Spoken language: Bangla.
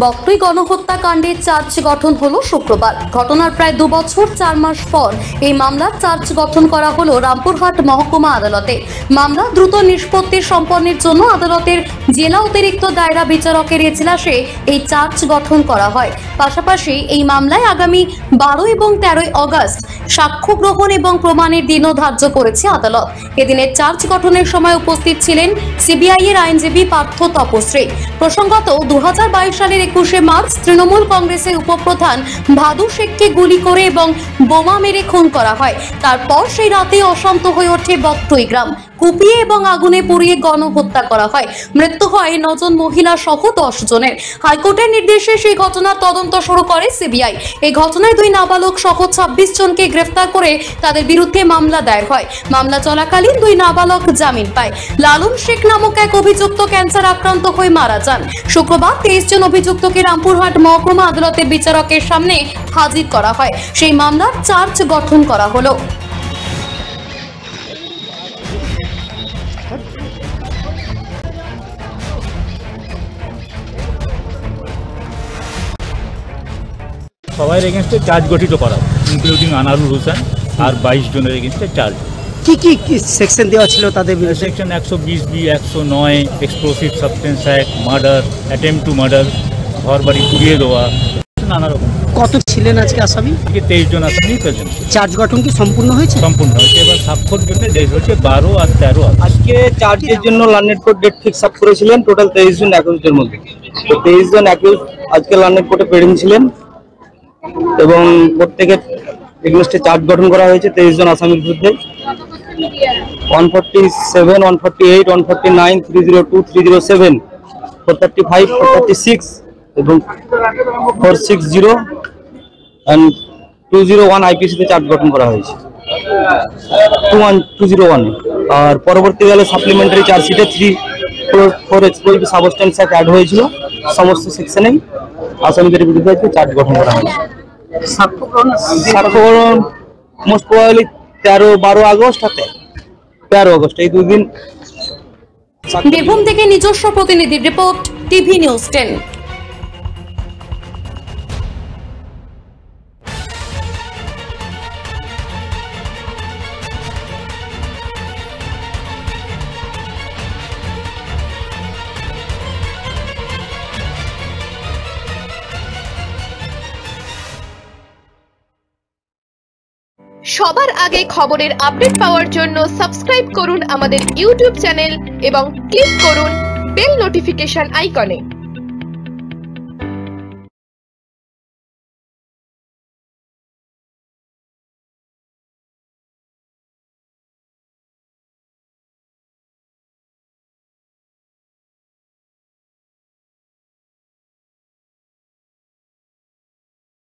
বকটুই গণহত্যাকাণ্ডে চার্জ গঠন হলো শুক্রবার। ঘটনার প্রায় 2 বছর 4 মাস পর এই মামলার চার্জ গঠন করা হলো রামপুরহাট মহকুমা আদালতে। মামলা দ্রুত নিষ্পত্তি সম্পন্নের জন্য আদালতের জেলা অতিরিক্ত দায়রা বিচারকের এজলাসে এই চার্জ গঠন করা হয়। পাশাপাশি এই মামলায় আগামী 12 এবং 13 আগস্ট সাক্ষ্য গ্রহণ এবং প্রমাণের দিনও ধার্য করেছে আদালত। এদিনের চার্জ গঠনের সময় উপস্থিত ছিলেন সিবিআই এর আইনজীবী পার্থ তপশ্রী। প্রসঙ্গত 2022 সালের 21শে মার্চ তৃণমূল কংগ্রেসের উপপ্রধান ভাদু শেখকে গুলি করে এবং বোমা মেরে খুন করা হয়। তারপর সেই রাতে অশান্ত হয়ে ওঠে বকটুই গ্রাম। কুপিয়ে এবং আগুনে পুড়িয়ে গণহত্যা করা হয়। মৃত্যু হয় 9 জন মহিলা সহ 10 জনের। হাইকোর্টের নির্দেশে সেই ঘটনার তদন্ত শুরু করে সিবিআই। এই ঘটনায় 2 নাবালক সহ 26 জনকে গ্রেফতার করে তাদের বিরুদ্ধে মামলা দায়ের হয়। মামলা চলাকালীন 2 নাবালক জামিন পায়। লালন শেখ নামক এক অভিযুক্ত ক্যান্সার আক্রান্ত হয়ে মারা যান। শুক্রবার 23 জন অভিযুক্তকে রামপুরহাট মহকুমা আদালতের বিচারকের সামনে হাজির করা হয়। সেই মামলার চার্জ গঠন করা হলো। সবার এগেনস্টে চার্জ গঠিত করা, ইনক্লুডিং আনারুল হোসেন আর 22 জনের এগেনস্টে চার্জ। কি সেকশন দেওয়া ছিল তাদের বিরুদ্ধে? Section 120B, 109, explosive substance act, murder, attempt to murder, ঘর বাড়ি পুড়িয়ে দেওয়া, নানা রকম। কত ছিলেন আজকে আসামি? 23 জন আসামি প্রেজেন্ট। চার্জ গঠন কি সম্পূর্ণ হয়েছে? সম্পূর্ণ হয়েছে। এবার সাক্ষর জন্য ডেট হচ্ছে 12 আর 13। আজকে চার্জের জন্য learned court date fix up করেছিলেন টোটাল 23 জন অ্যাকিউজডের মধ্যে। তো 23 জন অ্যাকিউজ আজকে লার্নেড কোর্টে প্রেজেন্ট ছিলেন এবং প্রত্যেকের এগেনস্টে চার্জ গঠন করা হয়েছে 23 জন আসামির বিরুদ্ধে। 147, 148, 149, 302, 307, 435, 436 এবং 460 and 201 আইপিসিতে চার্জ গঠন করা হয়েছে 201। আর পরবর্তীকালে সাপ্লিমেন্টারি চার্জশিটে 3 এক্সপ্লোসিভ সাবস্টেন্স অ্যাক্ট অ্যাড হয়েছিল। সমস্ত সেকশনেই আসামিদের বিরুদ্ধে চার্জ গঠন করা হয়েছে। সাক্ষ্য গ্রহণ মোস্ট প্রবাবলি 12 আগস্ট আর 13 আগস্ট, এই 2 দিন। বীরভূম থেকে নিজস্ব প্রতিনিধির রিপোর্ট, টিভি নিউজ 10। সবার আগে খবরের আপডেট পাওয়ার জন্য সাবস্ক্রাইব করুন আমাদের ইউটিউব চ্যানেল এবং ক্লিক করুন বেল নোটিফিকেশন আইকনে।